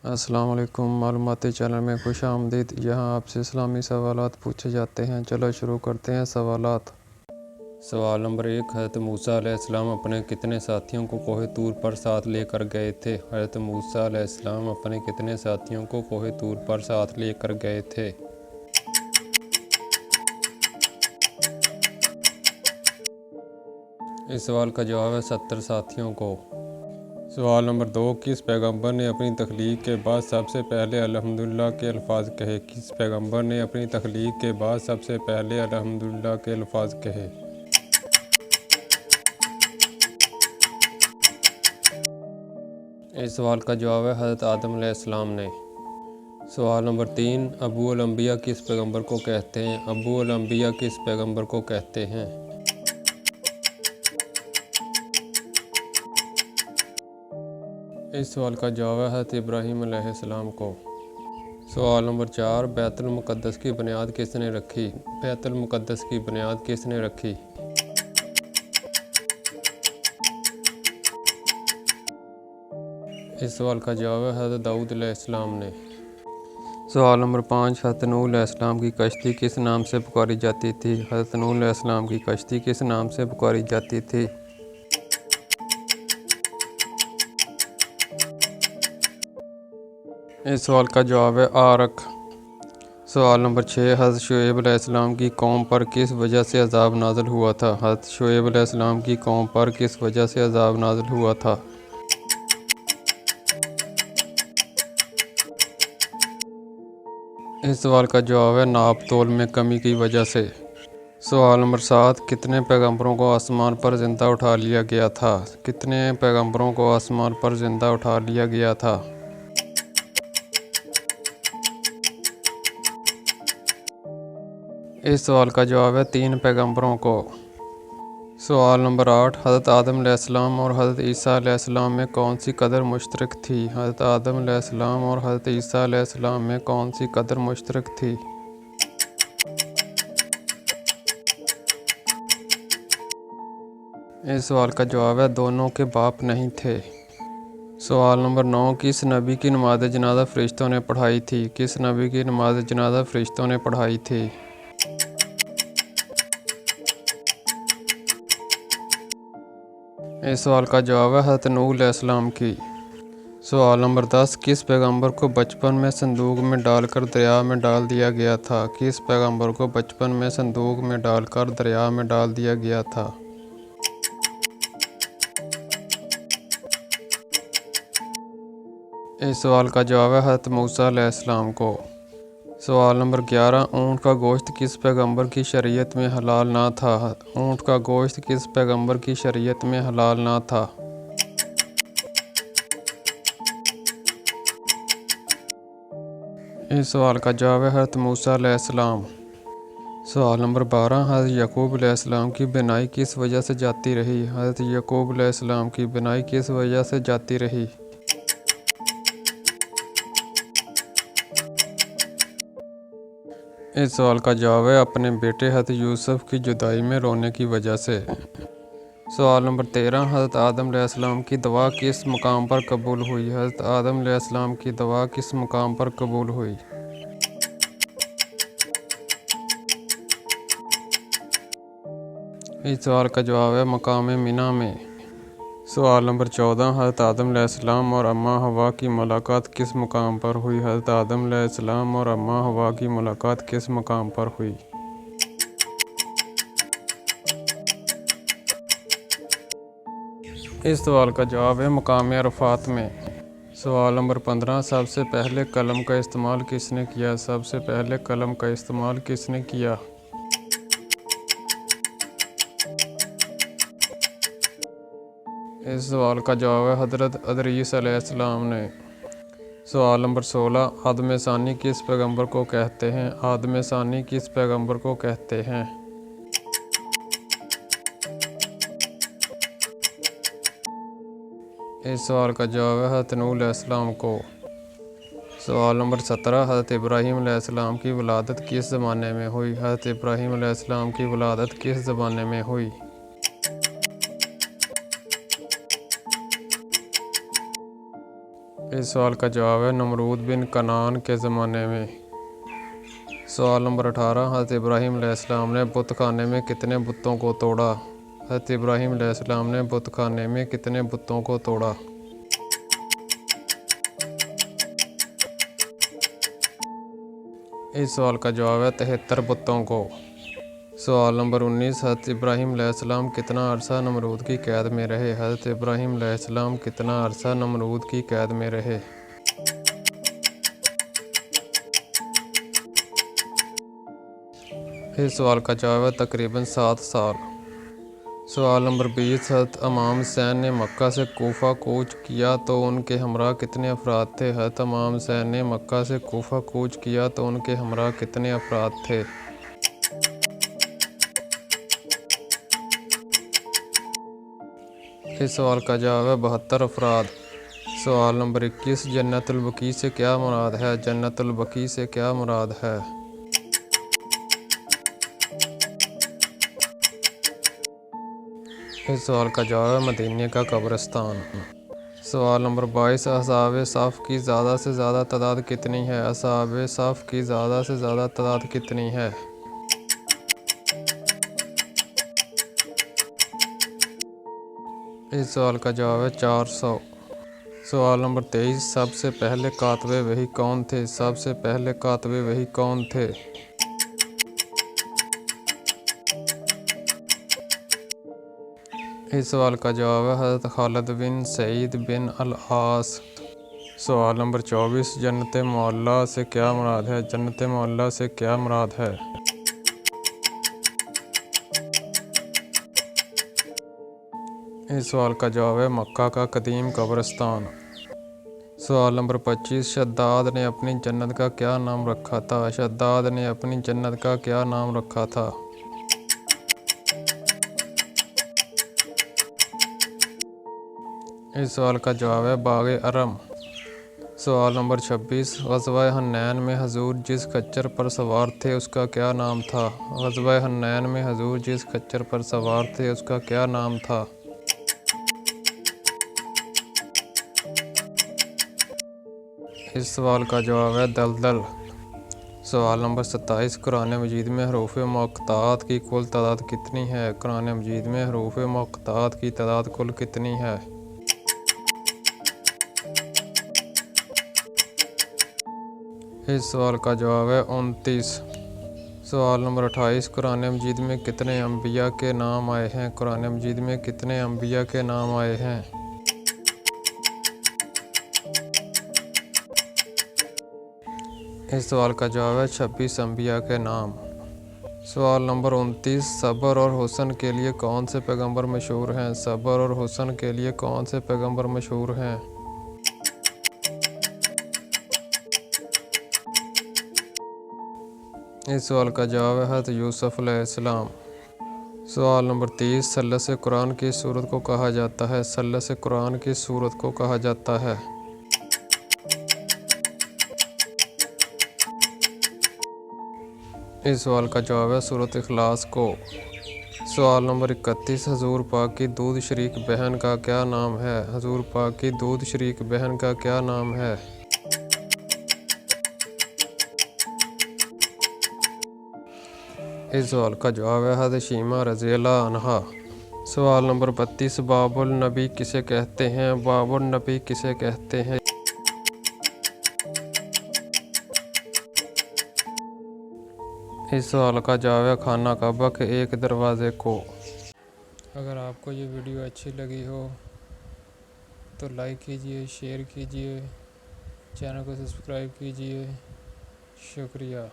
السلام علیکم، معلوماتی چینل میں خوش آمدید۔ یہاں آپ سے اسلامی سوالات پوچھے جاتے ہیں۔ چلو شروع کرتے ہیں سوالات۔ سوال نمبر 1، حضرت موسیٰ علیہ السلام اپنے کتنے ساتھیوں کو کوہ طور پر ساتھ لے کر گئے تھے؟ حضرت موسیٰ علیہ السلام اپنے کتنے ساتھیوں کو کوہ طور پر ساتھ لے کر گئے تھے؟ اس سوال کا جواب ہے 70 ساتھیوں کو۔ سوال نمبر 2، کس پیغمبر نے اپنی تخلیق کے بعد سب سے پہلے الحمدللہ کے الفاظ کہے؟ کس پیغمبر نے اپنی تخلیق کے بعد سب سے پہلے الحمدللہ کے الفاظ کہے؟ اس سوال کا جواب ہے حضرت آدم علیہ السلام نے۔ سوال نمبر 3، ابو الانبیاء کس پیغمبر کو کہتے ہیں؟ ابو الانبیاء کس پیغمبر کو کہتے ہیں؟ اس سوال کا جواب ہے حضرت ابراہیم علیہ السلام کو۔ سوال نمبر 4، بیت المقدس کی بنیاد کس نے رکھی؟ بیت المقدس کی بنیاد کس نے رکھی؟ اس سوال کا جواب ہے حضرت داؤد علیہ السلام نے۔ سوال نمبر 5، حضرت نوح علیہ السلام کی کشتی کس نام سے پکاری جاتی تھی؟ حضرت نوح علیہ السلام کی کشتی کس نام سے پکاری جاتی تھی؟ اس سوال کا جواب ہے آرک۔ سوال نمبر 6، حضرت شعیب علیہ السلام کی قوم پر کس وجہ سے عذاب نازل ہوا تھا؟ حضرت شعیب علیہ السلام کی قوم پر کس وجہ سے عذاب نازل ہوا تھا؟ اس سوال کا جواب ہے ناپ تول میں کمی کی وجہ سے۔ سوال نمبر 7، کتنے پیغمبروں کو آسمان پر زندہ اٹھا لیا گیا تھا؟ کتنے پیغمبروں کو آسمان پر زندہ اٹھا لیا گیا تھا؟ اس سوال کا جواب ہے 3 پیغمبروں کو۔ سوال نمبر 8، حضرت آدم علیہ السلام اور حضرت عیسیٰ علیہ السلام میں کون سی قدر مشترک تھی؟ حضرت آدم علیہ السلام اور حضرت عیسیٰ علیہ السلام میں کون سی قدر مشترک تھی؟ اس سوال کا جواب ہے دونوں کے باپ نہیں تھے۔ سوال نمبر 9، کس نبی کی نماز جنازہ فرشتوں نے پڑھائی تھی؟ کس نبی کی نماز جنازہ فرشتوں نے پڑھائی تھی؟ اس سوال کا جواب ہے حضرت نوح علیہ السلام کی۔ سوال نمبر 10، کس پیغمبر کو بچپن میں صندوق میں ڈال کر دریا میں ڈال دیا گیا تھا؟ کس پیغمبر کو بچپن میں صندوق میں ڈال کر دریا میں ڈال دیا گیا تھا؟ اس سوال کا جواب ہے حضرت موسیٰ علیہ السلام کو۔ سوال نمبر 11، اونٹ کا گوشت کس پیغمبر کی شریعت میں حلال نہ تھا؟ اونٹ کا گوشت کس پیغمبر کی شریعت میں حلال نہ تھا؟ اس سوال کا جواب ہے حضرت موسیٰ علیہ السلام۔ سوال نمبر 12، حضرت یعقوب علیہ السلام کی بینائی کس وجہ سے جاتی رہی؟ حضرت یعقوب علیہ السلام کی بینائی کس وجہ سے جاتی رہی؟ اس سوال کا جواب ہے اپنے بیٹے حضرت یوسف کی جدائی میں رونے کی وجہ سے۔ سوال نمبر 13، حضرت آدم علیہ السلام کی دعا کس مقام پر قبول ہوئی؟ حضرت آدم علیہ السلام کی دعا کس مقام پر قبول ہوئی؟ اس سوال کا جواب ہے مقام منی میں۔ سوال نمبر 14، حضرت آدم علیہ السلام اور اماں حوا کی ملاقات کس مقام پر ہوئی؟ حضرت آدم علیہ السلام اور اماں حوا کی ملاقات کس مقام پر ہوئی؟ اس سوال کا جواب ہے مقام عرفات میں۔ سوال نمبر 15، سب سے پہلے قلم کا استعمال کس نے کیا؟ سب سے پہلے قلم کا استعمال کس نے کیا؟ اس سوال کا جواب ہے حضرت ادریس علیہ السلام نے۔ سوال نمبر 16، آدم ثانی کس پیغمبر کو کہتے ہیں؟ آدم ثانی کس پیغمبر کو کہتے ہیں؟ اس سوال کا جواب ہے حضرت نوح علیہ السلام کو۔ سوال نمبر 17، حضرت ابراہیم علیہ السلام کی ولادت کس زمانے میں ہوئی؟ حضرت ابراہیم علیہ السلام کی ولادت کس زمانے میں ہوئی؟ اس سوال کا جواب ہے نمرود بن کنعان کے زمانے میں۔ سوال نمبر 18، حضرت ابراہیم علیہ السلام نے بت خانے میں کتنے بتوں کو توڑا؟ حضرت ابراہیم علیہ السلام نے بت خانے میں کتنے بتوں کو توڑا؟ اس سوال کا جواب ہے 73 بتوں کو۔ سوال نمبر 19، حضرت ابراہیم علیہ السلام کتنا عرصہ نمرود کی قید میں رہے؟ حضرت ابراہیم علیہ السلام کتنا عرصہ نمرود کی قید میں رہے؟ اس سوال کا جواب ہے تقریباً 7 سال۔ سوال نمبر 20، حضرت امام حسین نے مکہ سے کوفہ کوچ کیا تو ان کے ہمراہ کتنے افراد تھے؟ حضرت امام حسین نے مکہ سے کوفہ کوچ کیا تو ان کے ہمراہ کتنے افراد تھے؟ اس سوال کا جواب ہے 72 افراد۔ سوال نمبر 21، جنت البقیع سے کیا مراد ہے؟ جنت البقیع سے کیا مراد ہے؟ اس سوال کا جواب ہے مدینے کا قبرستان۔ سوال نمبر 22، اصحاب صف کی زیادہ سے زیادہ تعداد کتنی ہے؟ اصحاب صف کی زیادہ سے زیادہ تعداد کتنی ہے؟ اس سوال کا جواب ہے 400۔ سوال نمبر 23، سب سے پہلے کاتب وحی کون تھے؟ سب سے پہلے کاتب وحی کون تھے؟ اس سوال کا جواب ہے حضرت خالد بن سعید بن العاص۔ سوال نمبر 24، جنت معلیٰ سے کیا مراد ہے؟ جنت معلیٰ سے کیا مراد ہے؟ اس سوال کا جواب ہے مکہ کا قدیم قبرستان۔ سوال نمبر 25، شداد نے اپنی جنت کا کیا نام رکھا تھا؟ شداد نے اپنی جنت کا کیا نام رکھا تھا؟ اس سوال کا جواب ہے باغ ارم۔ سوال نمبر 26، غزوہ حنین میں حضور جس خچر پر سوار تھے اس کا کیا نام تھا؟ غزوہ حنین میں حضور جس خچر پر سوار تھے اس کا کیا نام تھا؟ اس سوال کا جواب ہے دلدل۔ سوال نمبر 27، قرآن مجید میں حروف مقطعات کی کل تعداد کتنی ہے؟ قرآن مجید میں حروف مقطعات کی تعداد کل کتنی ہے؟ اس سوال کا جواب ہے 29۔ سوال نمبر 28، قرآن مجید میں کتنے انبیاء کے نام آئے ہیں؟ قرآن مجید میں کتنے انبیاء کے نام آئے ہیں؟ اس سوال کا جواب ہے 26 انبیاء کے نام۔ سوال نمبر 29، صبر اور حسن کے لیے کون سے پیغمبر مشہور ہیں؟ صبر اور حسن کے لیے کون سے پیغمبر مشہور ہیں؟ اس سوال کا جواب ہے حضرت یوسف علیہ السلام۔ سوال نمبر 30، ثلث قرآن کی سورت کو کہا جاتا ہے؟ ثلث قرآن کی سورت کو کہا جاتا ہے؟ اس سوال کا جواب ہے سورۃ اخلاص کو۔ سوال نمبر 31، حضور پاک کی دودھ شریک بہن کا کیا نام ہے؟ حضور پاک کی دودھ شریک بہن کا کیا نام ہے؟ اس سوال کا جواب ہے حضرت شیمہ رضی اللہ عنہا۔ سوال نمبر 32، باب النبی کسے کہتے ہیں؟ باب النبی کسے کہتے ہیں؟ اس سوال کا جواب ہے خانہ کعبہ کے ایک دروازے کو۔ اگر آپ کو یہ ویڈیو اچھی لگی ہو تو لائک کیجئے، شیئر کیجئے، چینل کو سبسکرائب کیجئے۔ شکریہ۔